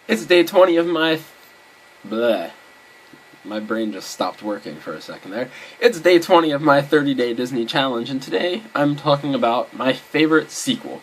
It's day 20 of my... Bleh. My brain just stopped working for a second there. It's day 20 of my 30-day Disney challenge, and today I'm talking about my favorite sequel.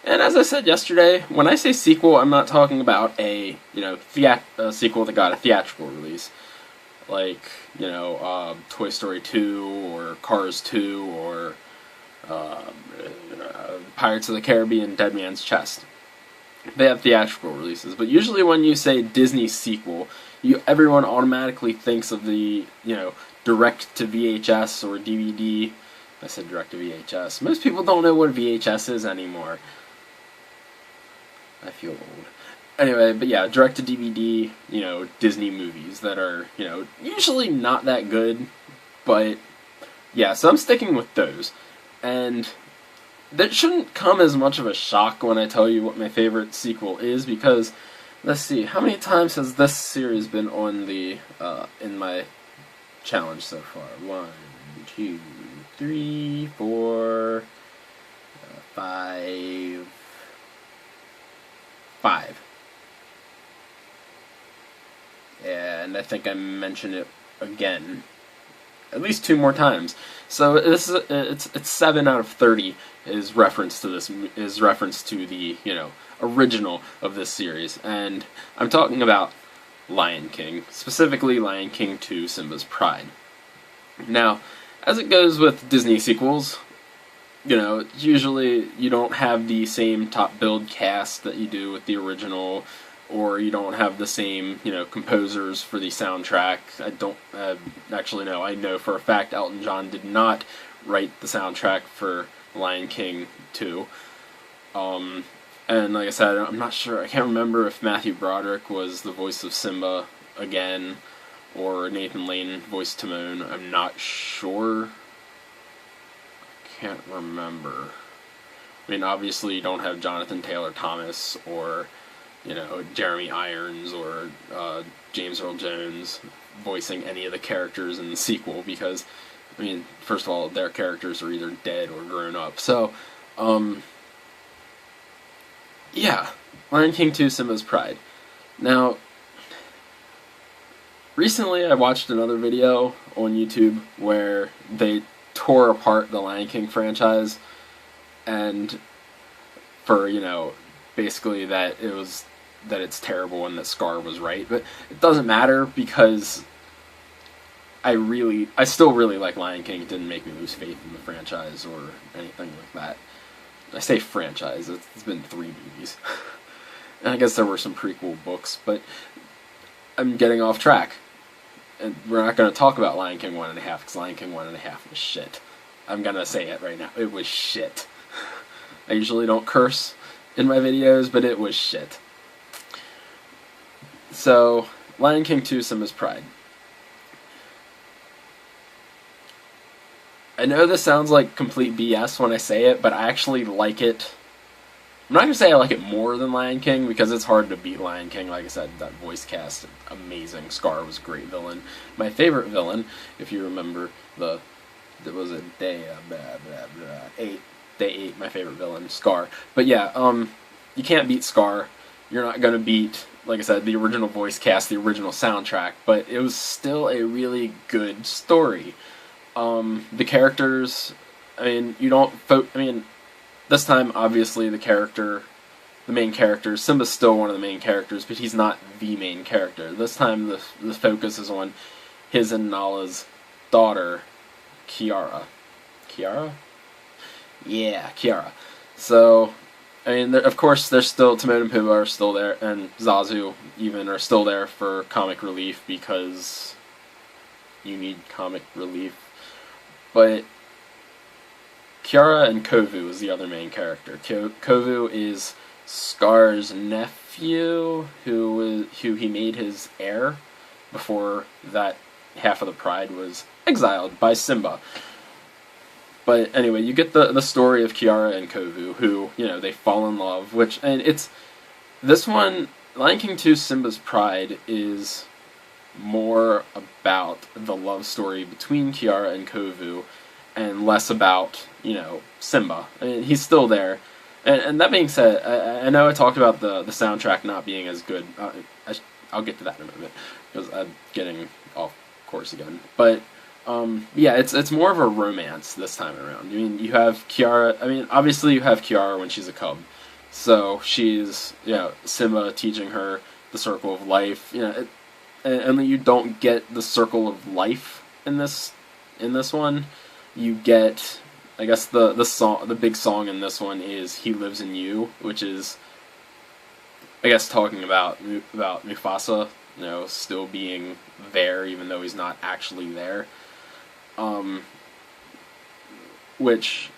And as I said yesterday, when I say sequel, I'm not talking about a sequel that got a theatrical release. Like, Toy Story 2, or Cars 2, or Pirates of the Caribbean, Dead Man's Chest. They have theatrical releases, but usually when you say Disney sequel, everyone automatically thinks of the, direct to VHS or DVD. I said direct to VHS. Most people don't know what a VHS is anymore. I feel old. Anyway, but yeah, direct to DVD, Disney movies that are, usually not that good, but yeah, so I'm sticking with those. And that shouldn't come as much of a shock when I tell you what my favorite sequel is, because, let's see, how many times has this series been on the, in my challenge so far? 1, 2, 3, 4, 5. And I think I mentioned it again at least 2 more times. So this is it's 7 out of 30 is reference to the original of this series, and I'm talking about Lion King, specifically Lion King 2: Simba's Pride. Now, as it goes with Disney sequels, usually you don't have the same top billed cast that you do with the original, or you don't have the same, composers for the soundtrack. I don't actually know. I know for a fact Elton John did not write the soundtrack for Lion King 2. And like I said, I'm not sure. I can't remember if Matthew Broderick was the voice of Simba again, or Nathan Lane voiced Timon. I'm not sure. Can't remember. I mean, obviously you don't have Jonathan Taylor Thomas or Jeremy Irons or James Earl Jones voicing any of the characters in the sequel, because, first of all, their characters are either dead or grown up. So, yeah, Lion King 2: Simba's Pride. Now, recently I watched another video on YouTube where they tore apart the Lion King franchise, and for, basically that it's terrible and that Scar was right, but it doesn't matter, because I still really like Lion King. It didn't make me lose faith in the franchise or anything like that. I say franchise, it's been 3 movies. And I guess there were some prequel books, but I'm getting off track. And we're not going to talk about Lion King 1.5, because Lion King 1.5 was shit. I'm going to say it right now. It was shit. I usually don't curse in my videos, but it was shit. So, Lion King 2: Simba's Pride. I know this sounds like complete BS when I say it, but I actually like it. I'm not going to say I like it more than Lion King, because it's hard to beat Lion King. Like I said, that voice cast, amazing. Scar was a great villain. My favorite villain, if you remember, day 8, my favorite villain, Scar. But yeah, you can't beat Scar. You're not going to beat, like I said, the original voice cast, the original soundtrack, but it was still a really good story. The characters, this time, obviously, the main character, Simba's still one of the main characters, but he's not the main character. This time, the focus is on his and Nala's daughter, Kiara. Kiara? Yeah, Kiara. So, of course, there's still, Timon and Pumbaa are still there, and Zazu even are still there for comic relief, because you need comic relief. But Kiara and Kovu is the other main character. Kovu is Scar's nephew, who he made his heir before that half of the pride was exiled by Simba. But anyway, you get the story of Kiara and Kovu, who, they fall in love, this one, Lion King 2: Simba's Pride, is more about the love story between Kiara and Kovu, and less about, Simba. He's still there, And that being said, I know I talked about the soundtrack not being as good. I'll get to that in a minute because I'm getting off course again. But yeah, it's more of a romance this time around. I mean, you have Kiara. I mean, obviously you have Kiara when she's a cub, so she's Simba teaching her the circle of life. And you don't get the circle of life in this one. You get, I guess, the big song in this one is "He Lives in You," which is, I guess, talking about Mufasa, still being there even though he's not actually there. Which,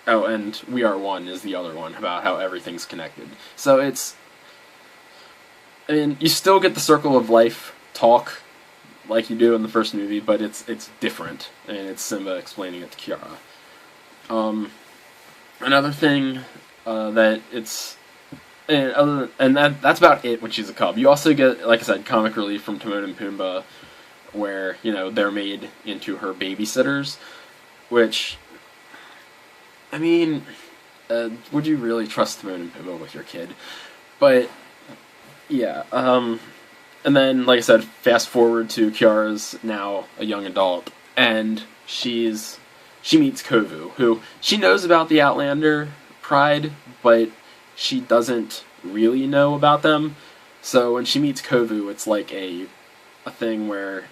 and "We Are One" is the other one about how everything's connected. So I mean, you still get the circle of life talk like you do in the first movie, but it's different, and it's Simba explaining it to Kiara. Another thing that it's and that's about it when she's a cub. You also get, like I said, comic relief from Timon and Pumbaa, where they're made into her babysitters, which, I mean, would you really trust Timon and Pumbaa with your kid? But yeah, and then, like I said, fast forward to Kiara's now a young adult, and she meets Kovu, who she knows about the Outlander pride, but she doesn't really know about them. So when she meets Kovu, it's like a thing where,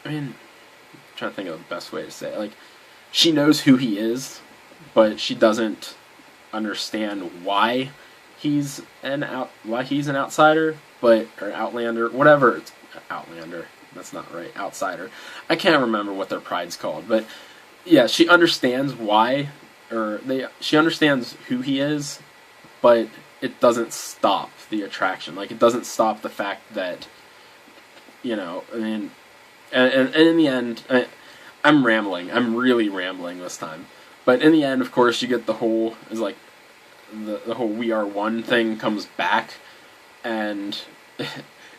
I mean, I'm trying to think of the best way to say it. Like, she knows who he is, but she doesn't understand why he's an outsider, or Outlander, whatever. It's Outlander. That's not right. Outsider. I can't remember what their pride's called, but yeah, she understands why, she understands who he is, but it doesn't stop the attraction. Like, it doesn't stop the fact that, I mean, and in the end, I'm rambling. I'm really rambling this time. But in the end, of course, you get the whole "We Are One" thing comes back, and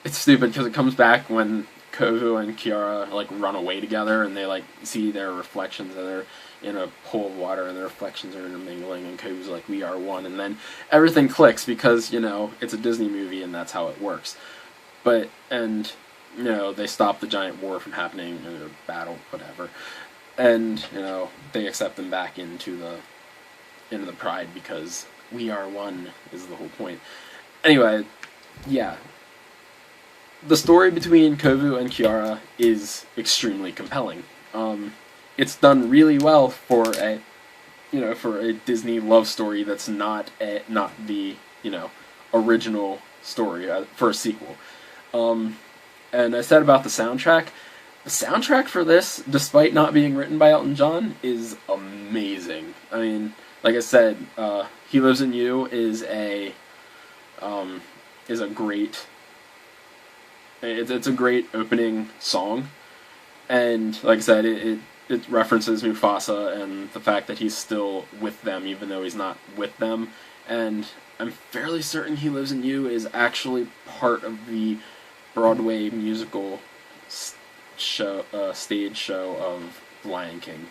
it's stupid because it comes back when Kovu and Kiara run away together, and they see their reflections, and they're in a pool of water, and their reflections are intermingling, and Kovu's like, "We are one," and then everything clicks because it's a Disney movie and that's how it works. But they stop the giant war from happening, or battle, whatever, and they accept them back into the pride because we are one is the whole point. Anyway, yeah. The story between Kovu and Kiara is extremely compelling. It's done really well for a Disney love story that's not the original story for a sequel. And I said about the soundtrack. The soundtrack for this, despite not being written by Elton John, is amazing. I mean, like I said, "He Lives in You" is a great. It's a great opening song, and like I said, it references Mufasa and the fact that he's still with them even though he's not with them. And I'm fairly certain "He Lives in You" is actually part of the Broadway musical stage show of Lion King.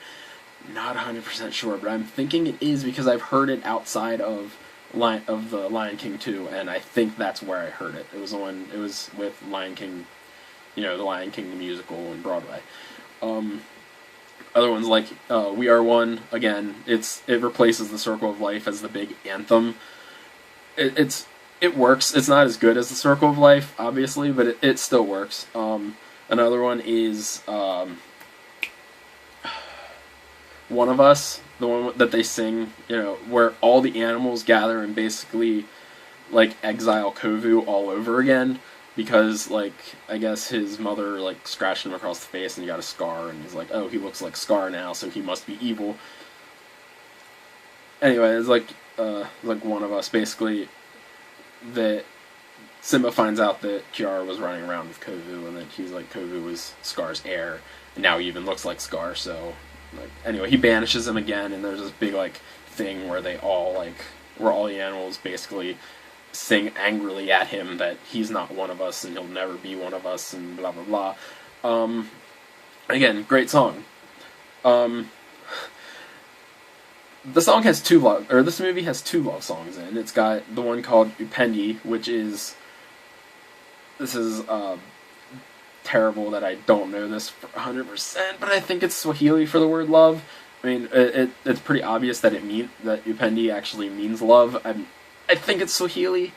Not 100% sure, but I'm thinking it is because I've heard it outside of the Lion King 2, and I think that's where I heard it. It was with Lion King, the Lion King the musical in Broadway. Other ones like "We Are One," again, it replaces the Circle of Life as the big anthem. It works. It's not as good as the Circle of Life, obviously, but it still works. Another one is "One of Us," the one that they sing, where all the animals gather and basically exile Kovu all over again because I guess his mother scratched him across the face and he got a scar, and he's like, oh, he looks like Scar now, so he must be evil. Anyway, it's "One of Us," basically that Simba finds out that Kiara was running around with Kovu, and that Kovu was Scar's heir, and now he even looks like Scar, so anyway, he banishes him again, and there's this big thing where they all where all the animals basically sing angrily at him that he's not one of us and he'll never be one of us and blah blah blah. Again, great song. the song has this movie has two love songs in. It's got the one called Upendi, which is, this is terrible that I don't know this for 100%, but I think it's Swahili for the word love. I mean, it's pretty obvious that that Upendi actually means love. I think it's Swahili.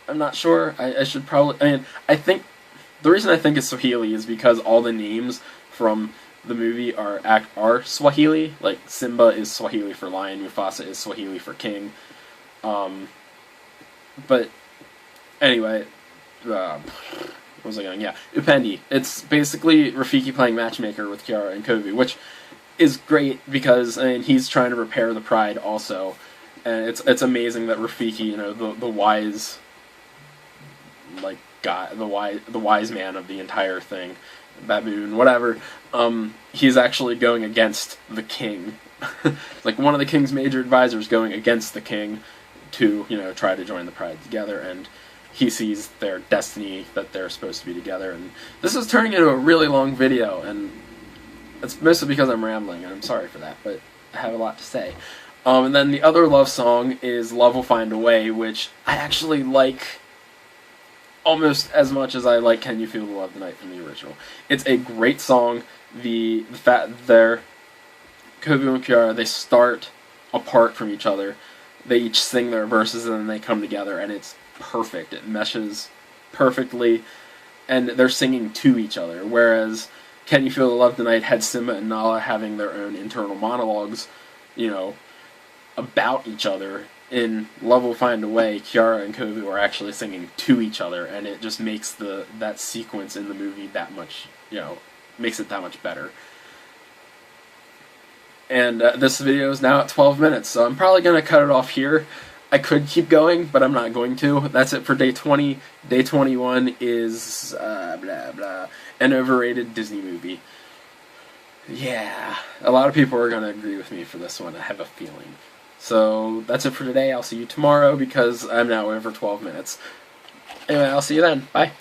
I'm not sure. I should probably. I mean, I think the reason I think it's Swahili is because all the names from the movie are Swahili. Like Simba is Swahili for lion, Mufasa is Swahili for king. But anyway, what was I going? Yeah, Upendi. It's basically Rafiki playing matchmaker with Kiara and Kovu, which is great because he's trying to repair the pride also, and it's amazing that Rafiki, you know, the wise, like, guy, the wise man of the entire thing, baboon, whatever, he's actually going against the king. Like, one of the king's major advisors going against the king to, you know, try to join the pride together, and he sees their destiny, that they're supposed to be together. And this is turning into a really long video, and it's mostly because I'm rambling, and I'm sorry for that, but I have a lot to say. And then the other love song is Love Will Find a Way, which I actually like almost as much as I like Can You Feel the Love Tonight from the original. It's a great song. The fact that Kovu and Kiara, they start apart from each other. They each sing their verses and then they come together, and it's perfect. It meshes perfectly, and they're singing to each other, whereas Can You Feel the Love Tonight had Simba and Nala having their own internal monologues, you know, about each other. In Love Will Find a Way, Kiara and Kovu are actually singing to each other, and it just makes that sequence in the movie that much, you know, makes it that much better. And this video is now at 12 minutes, so I'm probably going to cut it off here. I could keep going, but I'm not going to. That's it for day 20. Day 21 is, blah, blah, an overrated Disney movie. Yeah, a lot of people are going to agree with me for this one, I have a feeling. So, that's it for today. I'll see you tomorrow, because I'm now over 12 minutes. Anyway, I'll see you then. Bye.